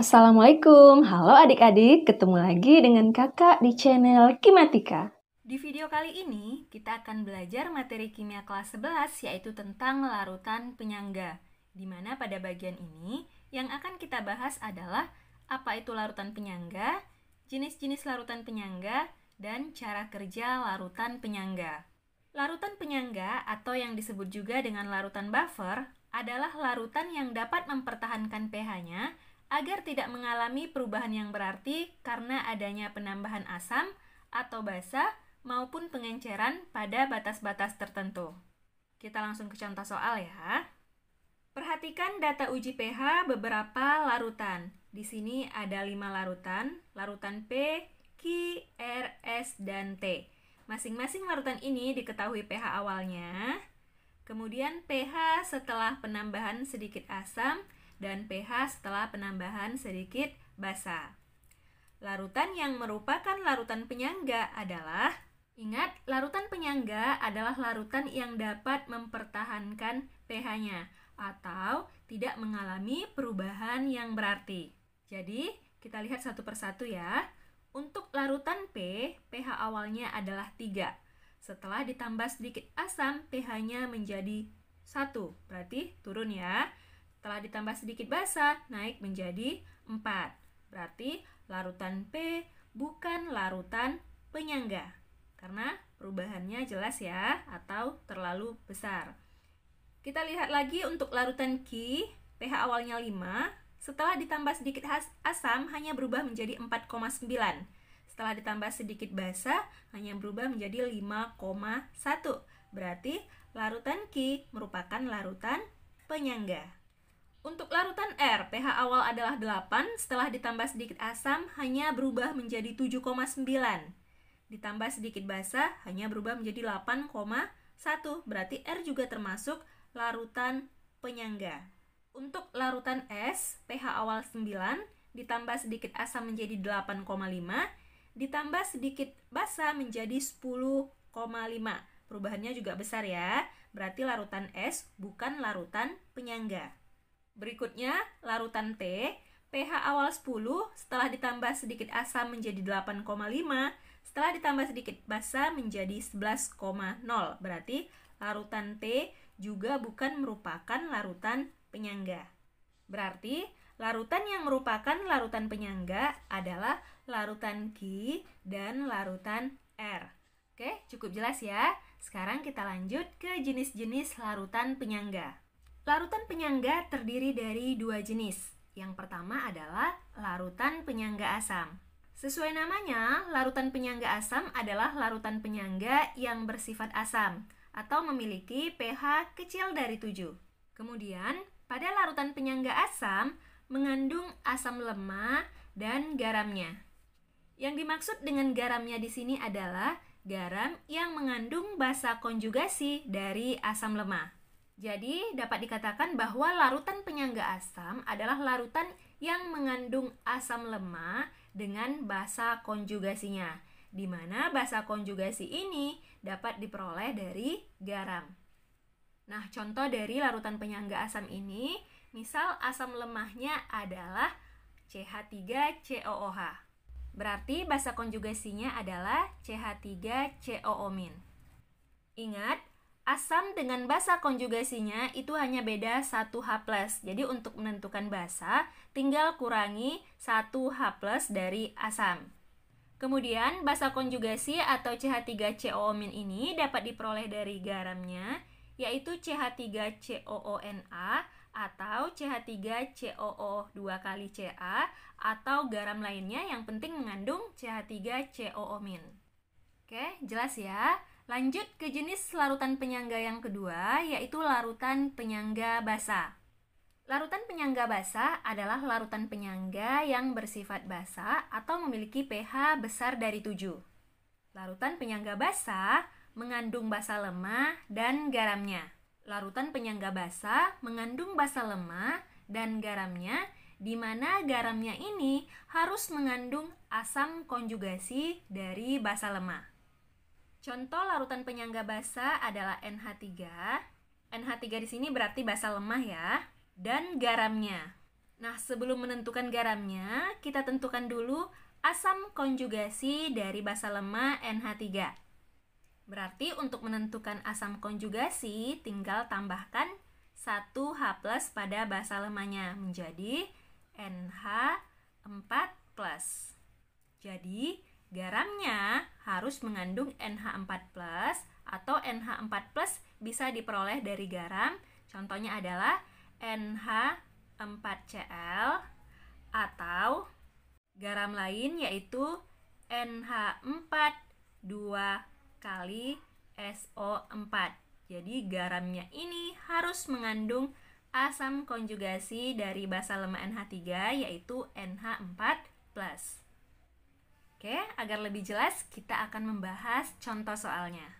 Assalamualaikum, halo adik-adik, ketemu lagi dengan kakak di channel Kimatika. Di video kali ini, kita akan belajar materi kimia kelas 11 yaitu tentang larutan penyangga. Di mana pada bagian ini, yang akan kita bahas adalah apa itu larutan penyangga, jenis-jenis larutan penyangga, dan cara kerja larutan penyangga. Larutan penyangga atau yang disebut juga dengan larutan buffer adalah larutan yang dapat mempertahankan pH-nya agar tidak mengalami perubahan yang berarti karena adanya penambahan asam atau basa maupun pengenceran pada batas-batas tertentu. Kita langsung ke contoh soal ya. Perhatikan data uji pH beberapa larutan. Di sini ada 5 larutan, larutan P, Q, R, S, dan T. Masing-masing larutan ini diketahui pH awalnya, kemudian pH setelah penambahan sedikit asam, dan pH setelah penambahan sedikit basa. Larutan yang merupakan larutan penyangga adalah, ingat, larutan penyangga adalah larutan yang dapat mempertahankan pH-nya atau tidak mengalami perubahan yang berarti. Jadi, kita lihat satu persatu ya. Untuk larutan P, pH awalnya adalah 3. Setelah ditambah sedikit asam, pH-nya menjadi 1. Berarti turun ya. Setelah ditambah sedikit basa, naik menjadi 4. Berarti larutan P bukan larutan penyangga. Karena perubahannya jelas ya, atau terlalu besar. Kita lihat lagi untuk larutan Q, pH awalnya 5. Setelah ditambah sedikit asam, hanya berubah menjadi 4,9. Setelah ditambah sedikit basa, hanya berubah menjadi 5,1. Berarti larutan Q merupakan larutan penyangga. Untuk larutan R, pH awal adalah 8, setelah ditambah sedikit asam, hanya berubah menjadi 7,9. Ditambah sedikit basa, hanya berubah menjadi 8,1. Berarti R juga termasuk larutan penyangga. Untuk larutan S, pH awal 9, ditambah sedikit asam menjadi 8,5, ditambah sedikit basa menjadi 10,5. Perubahannya juga besar ya, berarti larutan S bukan larutan penyangga. Berikutnya, larutan T, pH awal 10, setelah ditambah sedikit asam menjadi 8,5, setelah ditambah sedikit basa menjadi 11,0. Berarti larutan T juga bukan merupakan larutan penyangga. Berarti larutan yang merupakan larutan penyangga adalah larutan Q dan larutan R. Oke, cukup jelas ya. Sekarang kita lanjut ke jenis-jenis larutan penyangga. Larutan penyangga terdiri dari 2 jenis. Yang pertama adalah larutan penyangga asam. Sesuai namanya, larutan penyangga asam adalah larutan penyangga yang bersifat asam atau memiliki pH kecil dari 7. Kemudian, pada larutan penyangga asam mengandung asam lemah dan garamnya. Yang dimaksud dengan garamnya di sini adalah garam yang mengandung basa konjugasi dari asam lemah. Jadi, dapat dikatakan bahwa larutan penyangga asam adalah larutan yang mengandung asam lemah dengan basa konjugasinya, di mana basa konjugasi ini dapat diperoleh dari garam. Nah, contoh dari larutan penyangga asam ini, misal asam lemahnya adalah CH3COOH. Berarti basa konjugasinya adalah CH3COO-. Ingat, asam dengan basa konjugasinya itu hanya beda 1H+. Jadi untuk menentukan basa, tinggal kurangi 1H+ dari asam. Kemudian basa konjugasi atau CH3COO- ini dapat diperoleh dari garamnya, yaitu CH3COONA atau CH3COO2 kali Ca atau garam lainnya yang penting mengandung CH3COO-. Oke, jelas ya? Lanjut ke jenis larutan penyangga yang kedua, yaitu larutan penyangga basa. Larutan penyangga basa adalah larutan penyangga yang bersifat basa atau memiliki pH besar dari 7. Larutan penyangga basa mengandung basa lemah dan garamnya. Larutan penyangga basa mengandung basa lemah dan garamnya, di mana garamnya ini harus mengandung asam konjugasi dari basa lemah. Contoh larutan penyangga basa adalah NH3. NH3 di sini berarti basa lemah ya, dan garamnya. Nah, sebelum menentukan garamnya, kita tentukan dulu asam konjugasi dari basa lemah NH3. Berarti untuk menentukan asam konjugasi, tinggal tambahkan 1H+ pada basa lemahnya menjadi NH4+. Jadi, garamnya harus mengandung NH4+, atau NH4+ bisa diperoleh dari garam. Contohnya adalah NH4Cl, atau garam lain yaitu NH4 2 kali SO4. Jadi garamnya ini harus mengandung asam konjugasi dari basa lemah NH3 yaitu NH4+. Oke, agar lebih jelas kita akan membahas contoh soalnya.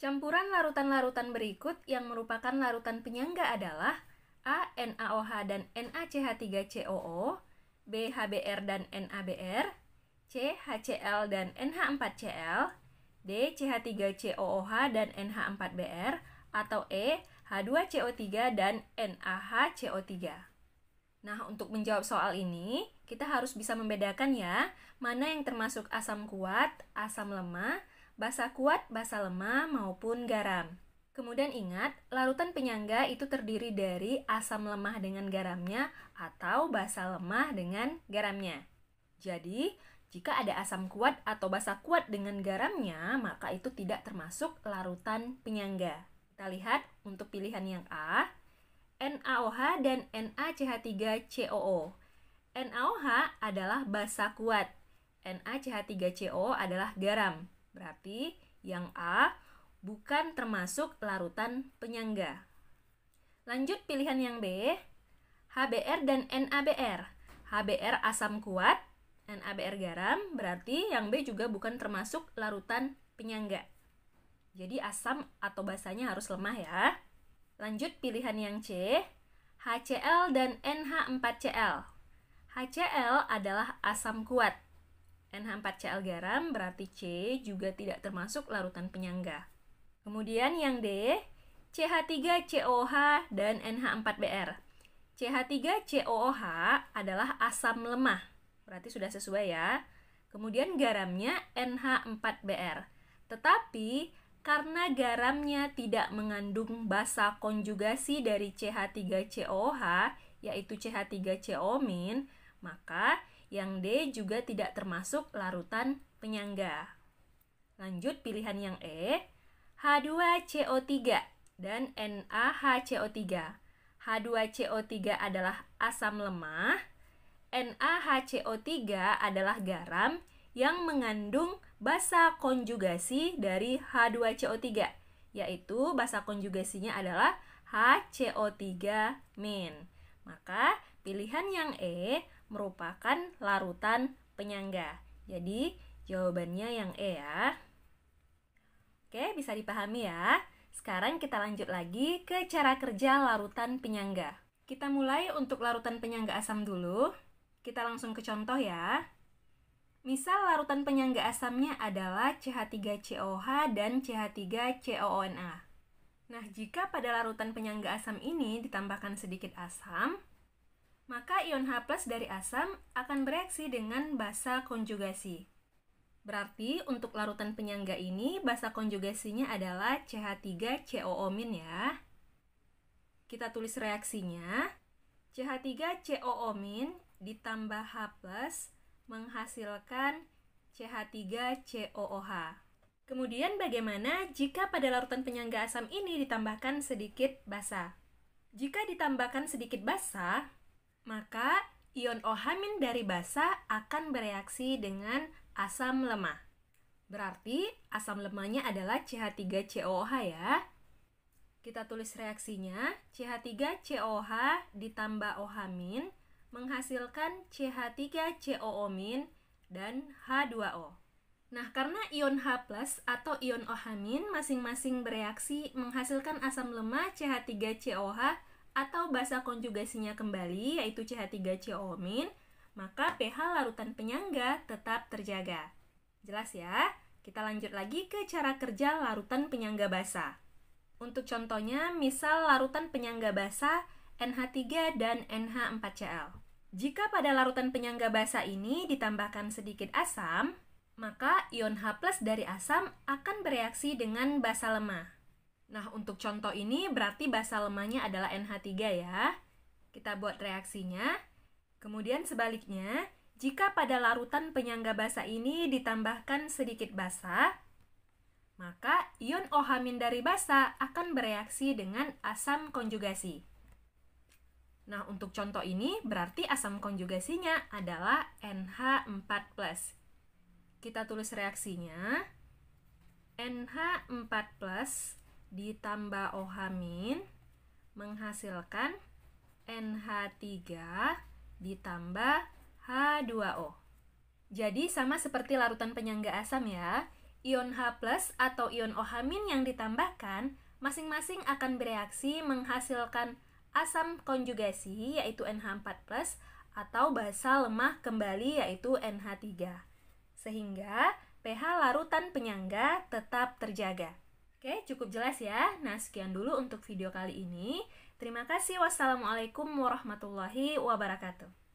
Campuran larutan-larutan berikut yang merupakan larutan penyangga adalah A. NaOH dan NaCH3COO, B. HBr dan NaBr, C. HCl dan NH4Cl, D. CH3COOH dan NH4Br, atau E. H2CO3 dan NaHCO3. Nah, untuk menjawab soal ini, kita harus bisa membedakan ya, mana yang termasuk asam kuat, asam lemah, basa kuat, basa lemah, maupun garam. Kemudian ingat, larutan penyangga itu terdiri dari asam lemah dengan garamnya atau basa lemah dengan garamnya. Jadi, jika ada asam kuat atau basa kuat dengan garamnya, maka itu tidak termasuk larutan penyangga. Kita lihat untuk pilihan yang A, NaOH dan NaCH3COO. NaOH adalah basa kuat, NaCH3COO adalah garam. Berarti yang A bukan termasuk larutan penyangga. Lanjut pilihan yang B, HBr dan NaBr. HBr asam kuat, NaBr garam, berarti yang B juga bukan termasuk larutan penyangga. Jadi asam atau basanya harus lemah ya. Lanjut pilihan yang C, HCl dan NH4Cl. HCl adalah asam kuat, NH4Cl garam, berarti C juga tidak termasuk larutan penyangga. Kemudian yang D, CH3COOH dan NH4Br. CH3COOH adalah asam lemah, berarti sudah sesuai ya. Kemudian garamnya NH4Br. Tetapi karena garamnya tidak mengandung basa konjugasi dari CH3COOH, yaitu CH3CO-, maka yang D juga tidak termasuk larutan penyangga. Lanjut pilihan yang E, H2CO3 dan NaHCO3. H2CO3 adalah asam lemah, NaHCO3 adalah garam yang mengandung basa konjugasi dari H2CO3, yaitu basa konjugasinya adalah HCO3-. Maka pilihan yang E merupakan larutan penyangga. Jadi jawabannya yang E ya. Oke, bisa dipahami ya. Sekarang kita lanjut lagi ke cara kerja larutan penyangga. Kita mulai untuk larutan penyangga asam dulu. Kita langsung ke contoh ya. Misal larutan penyangga asamnya adalah CH3COOH dan CH3COONA. Nah, jika pada larutan penyangga asam ini ditambahkan sedikit asam, maka ion H+ dari asam akan bereaksi dengan basa konjugasi. Berarti untuk larutan penyangga ini basa konjugasinya adalah CH3COO- ya. Kita tulis reaksinya. CH3COO- ditambah H+ menghasilkan CH3COOH. Kemudian bagaimana jika pada larutan penyangga asam ini ditambahkan sedikit basa? Jika ditambahkan sedikit basa, maka ion OH- dari basa akan bereaksi dengan asam lemah. Berarti asam lemahnya adalah CH3COOH ya. Kita tulis reaksinya, CH3COOH ditambah OH- menghasilkan CH3COO- dan H2O. Nah, karena ion H+ atau ion OH- masing-masing bereaksi menghasilkan asam lemah CH3COOH atau basa konjugasinya kembali yaitu CH3COO-, maka pH larutan penyangga tetap terjaga. Jelas ya? Kita lanjut lagi ke cara kerja larutan penyangga basa. Untuk contohnya, misal larutan penyangga basa NH3, dan NH4Cl. Jika pada larutan penyangga basa ini ditambahkan sedikit asam, maka ion H+ dari asam akan bereaksi dengan basa lemah. Nah, untuk contoh ini berarti basa lemahnya adalah NH3 ya. Kita buat reaksinya. Kemudian sebaliknya, jika pada larutan penyangga basa ini ditambahkan sedikit basa, maka ion OH- dari basa akan bereaksi dengan asam konjugasi. Nah, untuk contoh ini berarti asam konjugasinya adalah NH4+. Kita tulis reaksinya. NH4+ ditambah OH- menghasilkan NH3 ditambah H2O. Jadi sama seperti larutan penyangga asam ya. Ion H+ atau ion OH- yang ditambahkan masing-masing akan bereaksi menghasilkan asam konjugasi yaitu NH4+ atau basa lemah kembali yaitu NH3. Sehingga pH larutan penyangga tetap terjaga. Oke, cukup jelas ya. Nah, sekian dulu untuk video kali ini. Terima kasih. Wassalamualaikum warahmatullahi wabarakatuh.